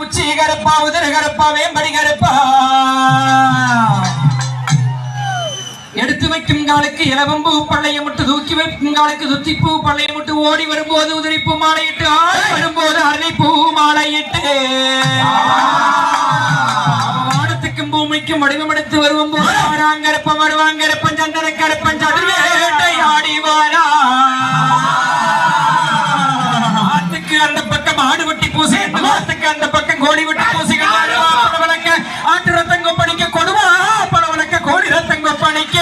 உச்சி கருப்பா உதர கருப்பா வேம்படி கருப்பா எடுத்து வைக்கும் காலுக்கு இளவம்பு பள்ளையை முட்டு தூக்கி வைக்கும் காலுக்கு துத்திப்பூ பள்ளையை முட்டு ஓடி வரும்போது உதிரிப்பூ மாலையிட்டு ஆடி வரும்போது அரளிப்பூ மாலையிட்டு வானத்துக்கும் பூமிக்கும் வடிவமெடுத்து வரும்போது வாராங்கருப்பம் வருவாங்கருப்பன் சந்தன கருப்பன் சதுர்வேட்டை ஆடி வாரா ஆத்துக்கு அந்த பக்கம் ஆடு வெட்டி பூசி ஆத்துக்கு அந்த பக்கம் கோடி வெட்டி பூசிகள் வளர்க்க ஆட்டு ரத்தங்க பணிக்க கொடுவா பல வளர்க்க கோடி ரத்தங்க பணிக்க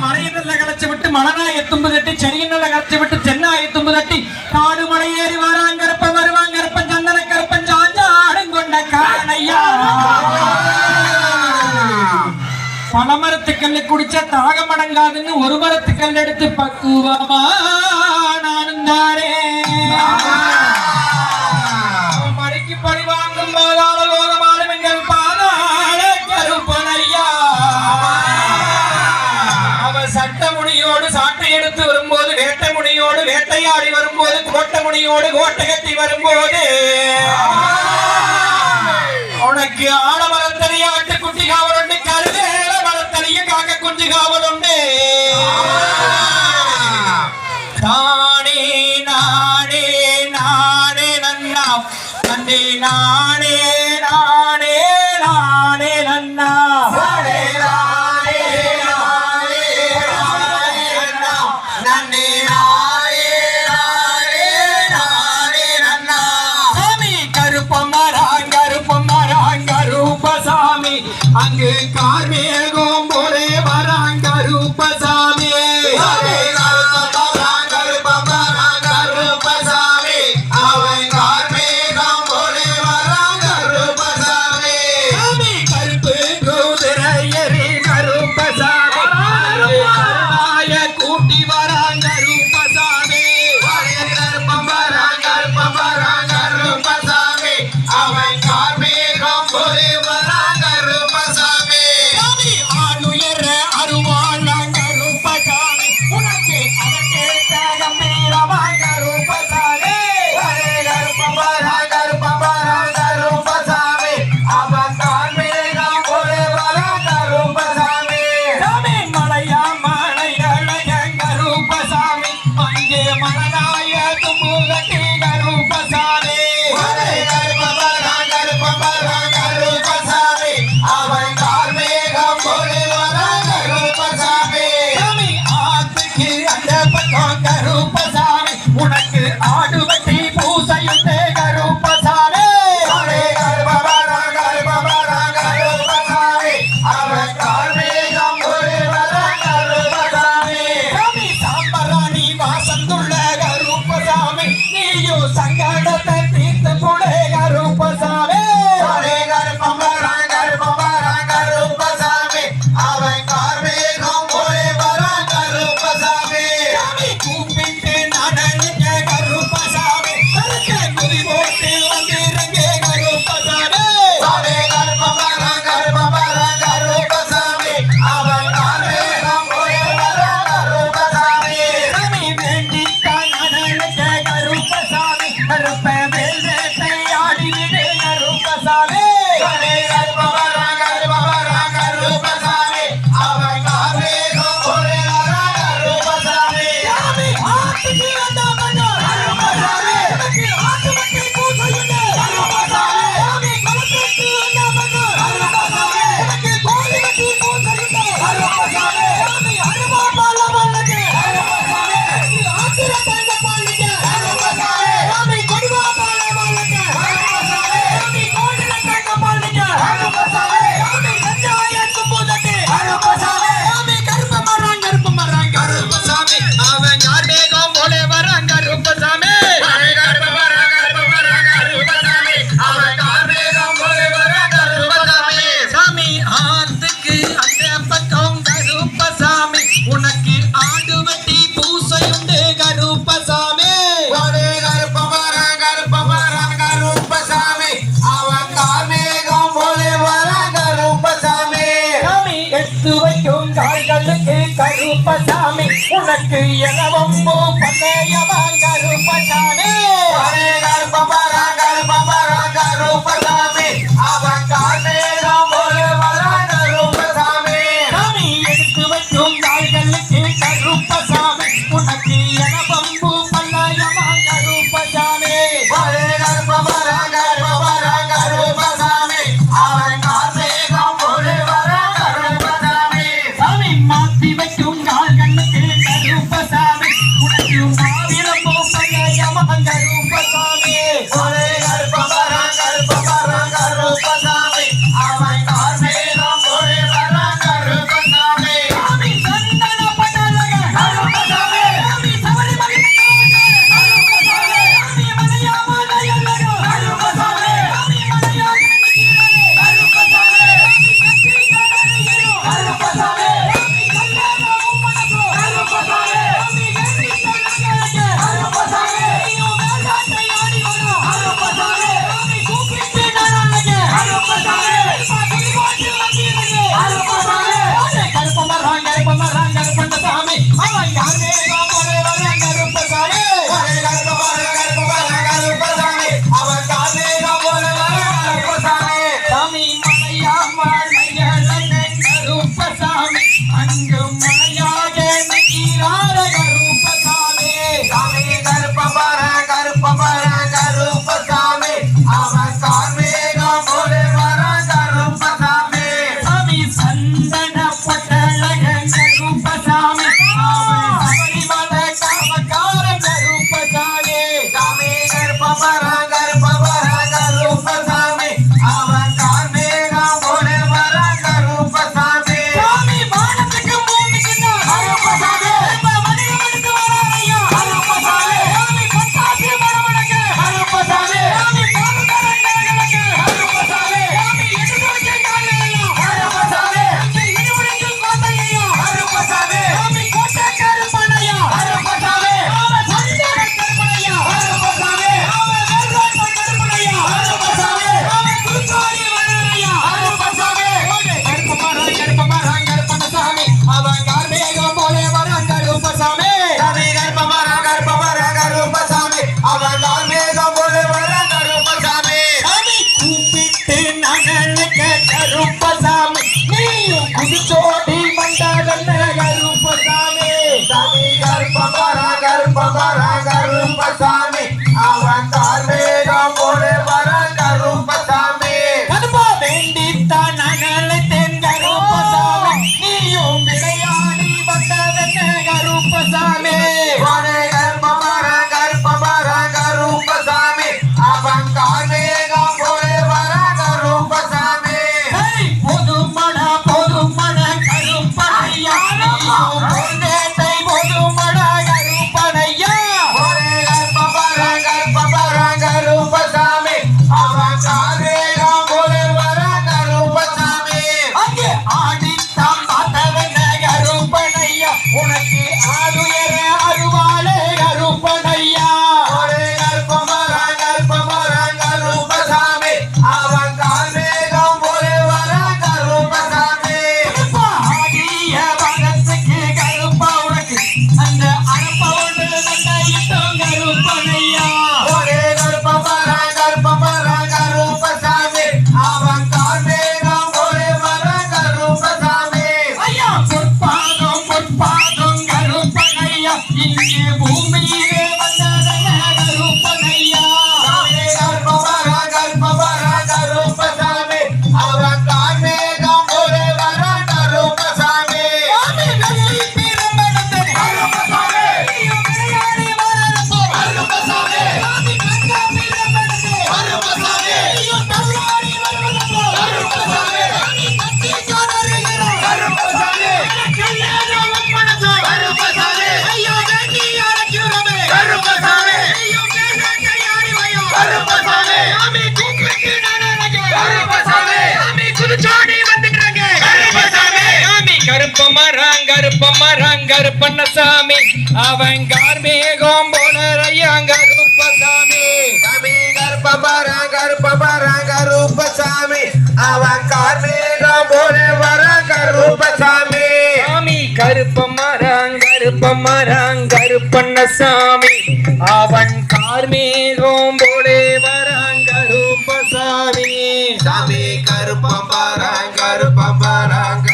மலையில கலைச்சு விட்டு மலனாய தும்பு தட்டி செடியில கலைச்சு விட்டு தென்னாய தும்பு தட்டி காடு மலை ஏறி வாராங்கருப்பன் வருவாங்கருப்பன் சந்தன கருப்பன் சாஞ்சாடும் கொண்ட காணையா பல மரத்துக்கல்ல குடிச்சா தாகம் அடங்காதுன்னு ஒரு மரத்துக்கல் எடுத்து பக்குவமா நானும் தாரே மழைக்கு பழி வாங்கும் போதால லோகமாலும் எங்கள் பாதாள கருப்பனையா அவர் சட்ட முனியோடு சாட்டை எடுத்து வரும்போது வேட்டை முனியோடு வேட்டையாடி வரும்போது கோட்டை முனியோடு கோட்டை கட்டி வரும்போது உனக்கு ஆடமரத்தனைய ஆட்டுக்குட்டி காவல் உண்டு கருவேல மரத்தனைய காக்க குஞ்சு காவல் உண்டு நானே நானே நானே நன்னா நன்னே நானே நானே நானே நன்னா நானே நானே நானே நன்னா நன்னே நானே நானே நானே நன்னா சாமி கருப்பம் ரூபசாமி அங்கு கார்மேகம் போலே வராங்க ரூபசாமி ரூபசாமி அவன் கார்மேகம் போலே வராங்க ரூபசாமி சாமி கருப்பு குதிரையரி கருப்பசாமி கருணாய கூட்டி வராங்க ரூபசாமி கருப்பம் வராங்க ரூபசாமி அவன் கார்மேகம் போலே வராங்க ரூபசாமி சாமி ஆளுயர அருவாளாங்க ரூபசாமி உனக்கு அதற்கே தாகம் மீறவாங்க ரூபசாமி கருப்பம் வராங்க ரூபசாமி அவன் கார்மேகம் போலே வராங்க ரூபசாமி சாமி மலையா மலையழகங்க ரூபசாமி அங்கே மலனாய தும்புகட்டிக ரூபசாமி ரூபசாமி அவன் கார்மேகம் போலே வராங்க ரூபசாமி சாமி ஆத்துக்கு அந்த பக்கம் கருப்பசாமி உனக்கு ஆடு வெட்டி பூசையுண்டே கருப்பசாமி ரூபசாமி அவன் கார்மேகம் போலே வராங்க ரூபசாமி சாமி சாம்பராணி வாசந்துள்ள கருப்பசாமி நீயும் சங்கடத்தை தீர்த்து புடே கருப்பசாமி ரூபசாமி அவன் கார்மேகம் போலே வராங்க ரூபசாமி கூப்பிட்டு நடனுங்க கருப்பசாமி குதி போட்டு வந்திருங்க கருப்பசாமி ரூபசாமி அவன் கார்மேகம் போலே வராங்க ரூபசாமி சாமி வேண்டித்தான் நடனுங்க கருப்பசாமி கருப்ப வேல் வேட்டை ஆடிவிடு கருப்பசாமி ரூபசாமி அவன் கார்மேகம் போலே வராங்க ரூபசாமி சாமி ஆத்துக்கு வந்த பக்கம் கருப்பசாமி ஆத்து வெட்டி பூசையுண்டு கருப்பசாமி சாமி கலத்துக்கு வந்த பக்கம் கருப்பசாமி எனக்கு கோழி வெட்டி பூசையுண்டு கருப்பசாமி சாமி அருவா பால பல்லக்கு கருப்பசாமி ஆத்திர தங்க பல்லக்கு கருப்பசாமி சாமி கொடுவா பால பல்லக்கு கருப்பசாமி சாமி கோழி தங்க பல்லக்கு கருப்பசாமி சாமி நஞ்சாய தும்பு தட்டி கருப்பசாமி சாமி கருப்பம் வராங்க கருப்பசாமி அவன் கார்மேகம் போலே வராங்க ரூபசாமி ரூபசாமி அவன் கார்மேகம் போலே வராங்க ரூபசாமி சாமி ஆத்துக்கு அந்த பக்கம் கருப்பசாமி உனக்கு ஆடு வெட்டி பூசையுண்டு கருப்பசாமி ரூபசாமி அவன் கார்மேகம் போலே வராங்க ரூபசாமி சாமி எடுத்து வைக்கும் கால்களுக்கு கருப்பசாமி உனக்கு இளவம்பு பந்தயமா கருப்பசாமி உனக்கு நான் அழகு கருப்பசாமி சாமி புதுச்சோடி வந்துட்டாங்க கருப்பசாமி சாமி கருப்பண்ணசாமி அவன் கார்மேகம் போலரையா கருப்பசாமி சாமி கருப்பசாமி அவன் கார்மேகம் போல வர கருப்பசாமி சாமி கருப்பண்ணசாமி அவன் கார்மேகம் போலே வரான் கருப்பசாமி சாமி கருப்பம் பாராங்க